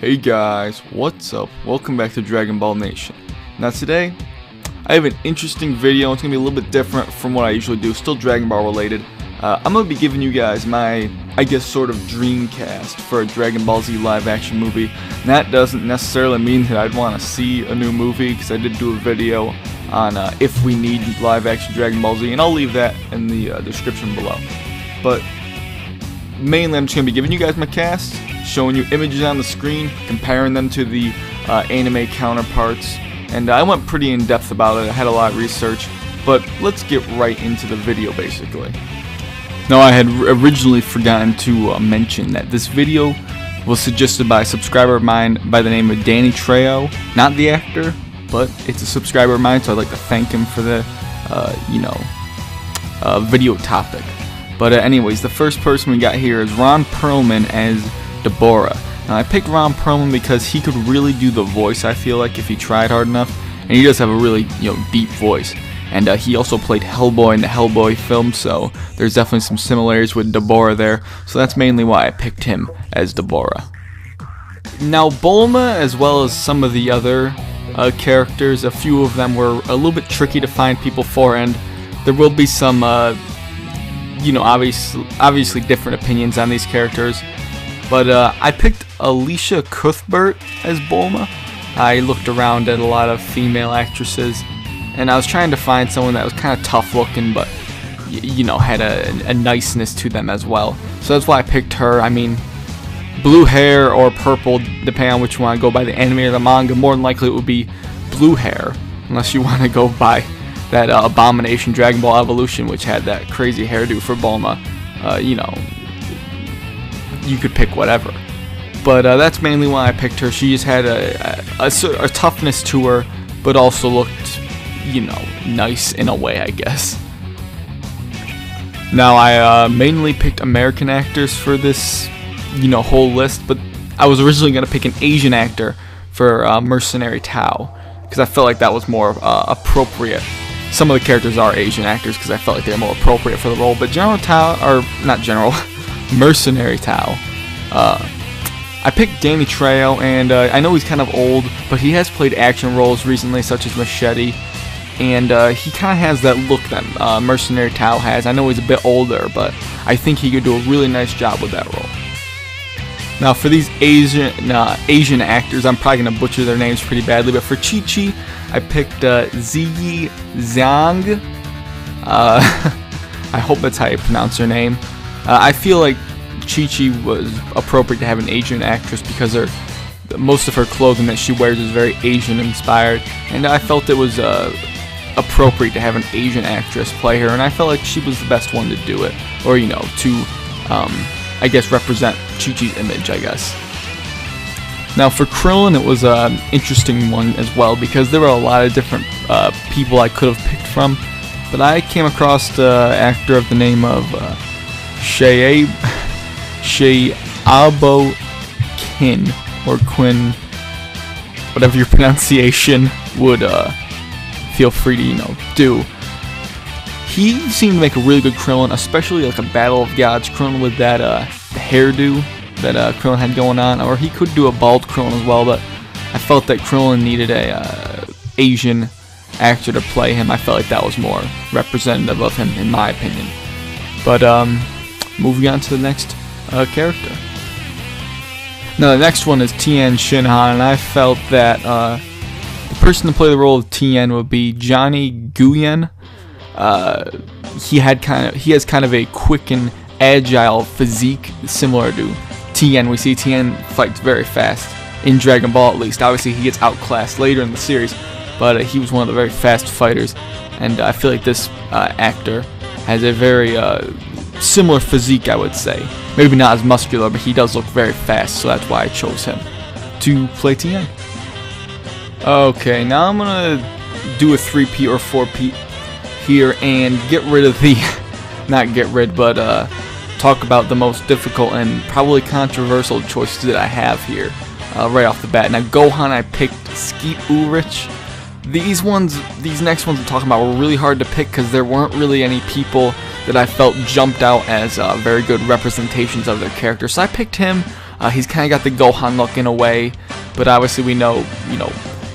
Hey guys, what's up? Welcome back to Dragon Ball Nation. Now today, I have an interesting video. It's going to be a little bit different from what I usually do, still Dragon Ball related. I'm going to be giving you guys my, sort of dream cast for a Dragon Ball Z live action movie. And that doesn't necessarily mean that I'd want to see a new movie, because I did do a video on if we need live action Dragon Ball Z, and I'll leave that in the description below. But mainly I'm just going to be giving you guys my cast, showing you images on the screen, comparing them to the anime counterparts, and I went pretty in depth about it. I had a lot of research, but let's get right into the video basically. Now, I had originally forgotten to mention that this video was suggested by a subscriber of mine by the name of Danny Trejo, not the actor, but it's a subscriber of mine, so I'd like to thank him for the video topic. But anyways, the first person we got here is Ron Perlman as Deborah. Now, I picked Ron Perlman because he could really do the voice, I feel like, if he tried hard enough, and he does have a really deep voice. And he also played Hellboy in the Hellboy film, so there's definitely some similarities with Deborah there, so that's mainly why I picked him as Deborah. Now, Bulma, as well as some of the other characters, a few of them were a little bit tricky to find people for, and there will be some obviously different opinions on these characters. But I picked Alicia Cuthbert as Bulma. I looked around at a lot of female actresses, and I was trying to find someone that was kind of tough looking, but had a niceness to them as well. So that's why I picked her. I mean, blue hair or purple, depending on which one I go by, the anime or the manga. More than likely it would be blue hair, unless you want to go by that Abomination Dragon Ball Evolution, which had that crazy hairdo for Bulma. You could pick whatever. But that's mainly why I picked her. She just had a toughness to her, but also looked, nice in a way, I guess. Now, I mainly picked American actors for this, whole list, but I was originally going to pick an Asian actor for Mercenary Tao, because I felt like that was more appropriate. Some of the characters are Asian actors because I felt like they're more appropriate for the role, but Mercenary Tao, I picked Danny Trejo, and I know he's kind of old, but he has played action roles recently, such as Machete, and he kind of has that look that Mercenary Tao has. I know he's a bit older, but I think he could do a really nice job with that role. Now, for these Asian actors, I'm probably going to butcher their names pretty badly, but for Chi-Chi, I picked Ziyi Zhang. I hope that's how you pronounce her name. I feel like Chi-Chi was appropriate to have an Asian actress because most of her clothing that she wears is very Asian inspired, and I felt it was appropriate to have an Asian actress play her, and I felt like she was the best one to do it, or to represent Chi-Chi's image, I guess. Now, for Krillin, it was an interesting one as well, because there were a lot of different people I could have picked from, but I came across the actor of the name of Abo Kin, or Quinn, whatever your pronunciation would feel free to do. He seemed to make a really good Krillin, especially like a Battle of Gods Krillin with that hairdo that Krillin had going on, or he could do a bald Krillin as well, but I felt that Krillin needed a Asian actor to play him. I felt like that was more representative of him, in my opinion. But moving on to the next character. Now, the next one is Tien Shinhan, and I felt that the person to play the role of Tien would be Johnny Nguyen. He has kind of a quick and agile physique similar to Tien. We see Tien fights very fast in Dragon Ball, at least. Obviously, he gets outclassed later in the series, but he was one of the very fast fighters, and I feel like this actor has a very similar physique, I would say. Maybe not as muscular, but he does look very fast, so that's why I chose him to play Tien. Okay, now I'm gonna do a 3P or 4P here and get rid of the, talk about the most difficult and probably controversial choices that I have here right off the bat. Now, Gohan, I picked Skeet Ulrich. These next ones I'm talking about were really hard to pick because there weren't really any people that I felt jumped out as very good representations of their character. So I picked him He's kind of got the Gohan look in a way, but obviously we know,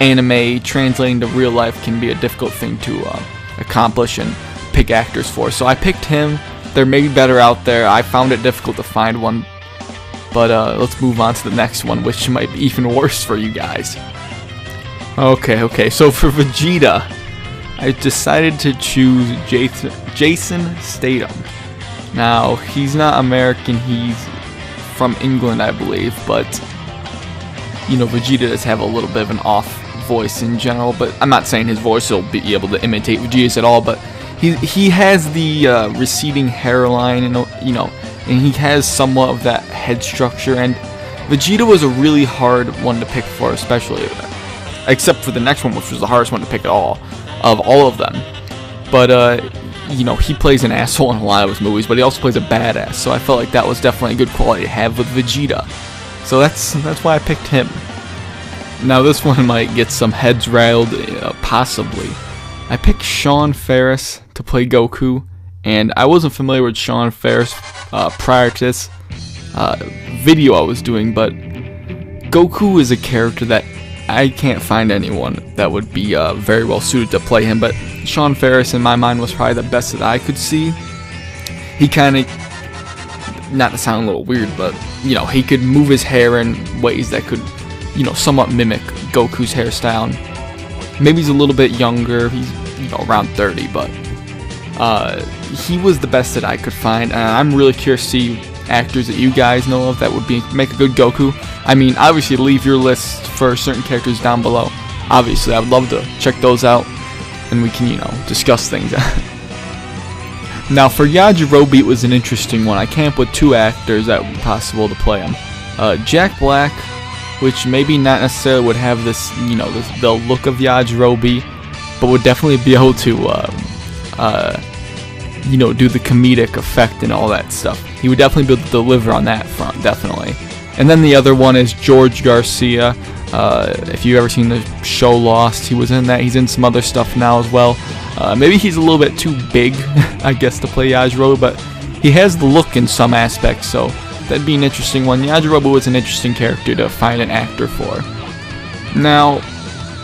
anime translating to real life can be a difficult thing to accomplish and pick actors for. So I picked him. There may be better out there. I found it difficult to find one, but let's move on to the next one, which might be even worse for you guys. Okay, so for Vegeta, I decided to choose Jason Statham. Now, he's not American, he's from England, I believe, but, Vegeta does have a little bit of an off voice in general, but I'm not saying his voice will be able to imitate Vegeta's at all, but he has the receding hairline, and he has somewhat of that head structure, and Vegeta was a really hard one to pick for, especially, except for the next one, which was the hardest one to pick of all of them. But, he plays an asshole in a lot of his movies, but he also plays a badass, so I felt like that was definitely a good quality to have with Vegeta. So that's why I picked him. Now this one might get some heads rattled, possibly. I picked Sean Ferris to play Goku, and I wasn't familiar with Sean Ferris prior to this video I was doing, but Goku is a character that I can't find anyone that would be very well suited to play him, but Sean Ferris in my mind was probably the best that I could see. He kind of, not to sound a little weird, but he could move his hair in ways that could somewhat mimic Goku's hairstyle. Maybe he's a little bit younger, he's around 30, but he was the best that I could find, and I'm really curious to see actors that you guys know of that would make a good Goku. I mean, obviously leave your list for certain characters down below. Obviously, I would love to check those out, and we can, discuss things. Now, for Yajirobe, it was an interesting one. I came up with two actors that were possible to play him. Jack Black, which maybe not necessarily would have this, the look of Yajirobe, but would definitely be able to, do the comedic effect and all that stuff. He would definitely be able to deliver on that front, definitely. And then the other one is George Garcia. If you've ever seen the show Lost, he was in that. He's in some other stuff now as well. Maybe he's a little bit too big, I guess, to play Yajirobe, but he has the look in some aspects, so that'd be an interesting one. Yajirobe was an interesting character to find an actor for. Now,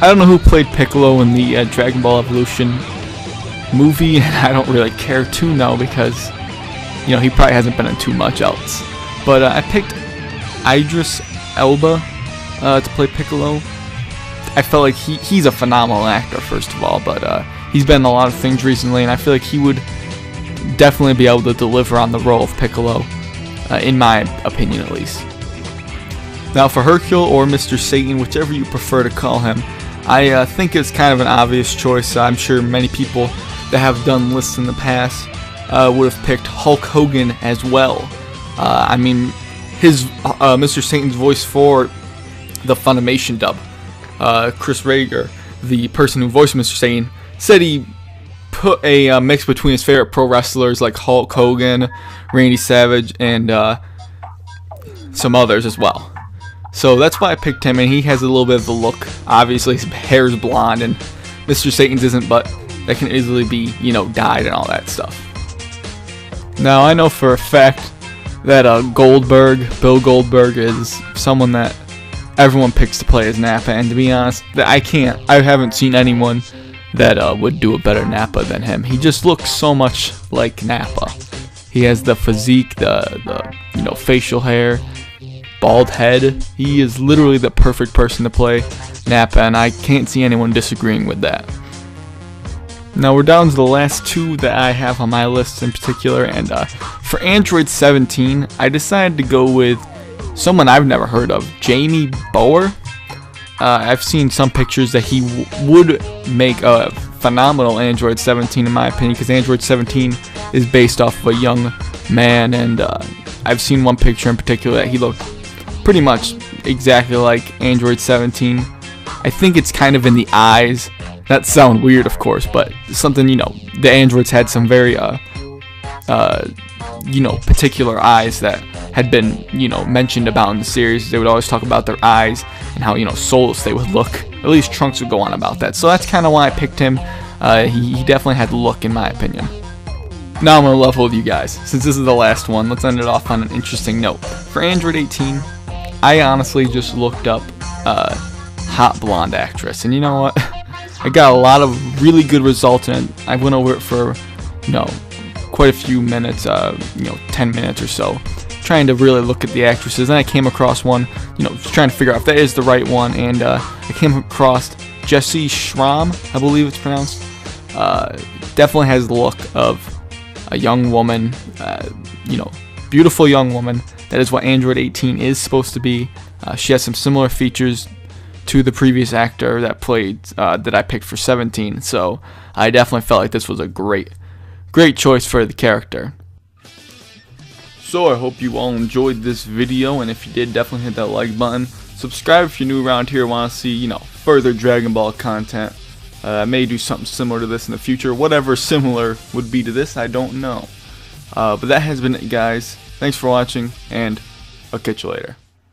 I don't know who played Piccolo in the Dragon Ball Evolution movie, and I don't really care to know because, he probably hasn't been in too much else. But I picked Idris Elba to play Piccolo. I felt like he's a phenomenal actor, first of all, but he's been in a lot of things recently, and I feel like he would definitely be able to deliver on the role of Piccolo, in my opinion at least. Now for Hercule or Mr. Satan, whichever you prefer to call him, I think it's kind of an obvious choice. I'm sure many people that have done lists in the past would have picked Hulk Hogan as well. I mean, his Mr. Satan's voice for the Funimation dub, Chris Rager, the person who voiced Mr. Satan, said he put a mix between his favorite pro wrestlers like Hulk Hogan, Randy Savage, and some others as well. So that's why I picked him, and he has a little bit of the look. Obviously, his hair is blonde, and Mr. Satan's isn't, but that can easily be, dyed and all that stuff. Now, I know for a fact that Bill Goldberg, is someone that everyone picks to play as Nappa, and to be honest, I haven't seen anyone that would do a better Nappa than him. He just looks so much like Nappa. He has the physique, the facial hair, bald head. He is literally the perfect person to play Nappa, and I can't see anyone disagreeing with that. Now we're down to the last two that I have on my list in particular, and for Android 17, I decided to go with someone I've never heard of, Jamie Bower. I've seen some pictures that he would make a phenomenal Android 17 in my opinion, because Android 17 is based off of a young man, and I've seen one picture in particular that he looked pretty much exactly like Android 17. I think it's kind of in the eyes. That sounds weird, of course, but something, the androids had some very, particular eyes that had been, mentioned about in the series. They would always talk about their eyes and how, soulless they would look. At least Trunks would go on about that. So that's kind of why I picked him. He definitely had the look, in my opinion. Now I'm going to level with you guys. Since this is the last one, let's end it off on an interesting note. For Android 18, I honestly just looked up hot blonde actress, and you know what? I got a lot of really good results, and I went over it for, quite a few minutes, 10 minutes or so, trying to really look at the actresses. And I came across one, just trying to figure out if that is the right one, and I came across Jessie Schramm, I believe it's pronounced. Definitely has the look of a young woman, beautiful young woman. That is what Android 18 is supposed to be. She has some similar features to the previous actor that played, that I picked for 17. So I definitely felt like this was a great choice for the character. So I hope you all enjoyed this video, and if you did, definitely hit that like button. Subscribe if you're new around here and want to see, further Dragon Ball content. I may do something similar to this in the future. Whatever similar would be to this, I don't know. But that has been it, guys. Thanks for watching, and I'll catch you later.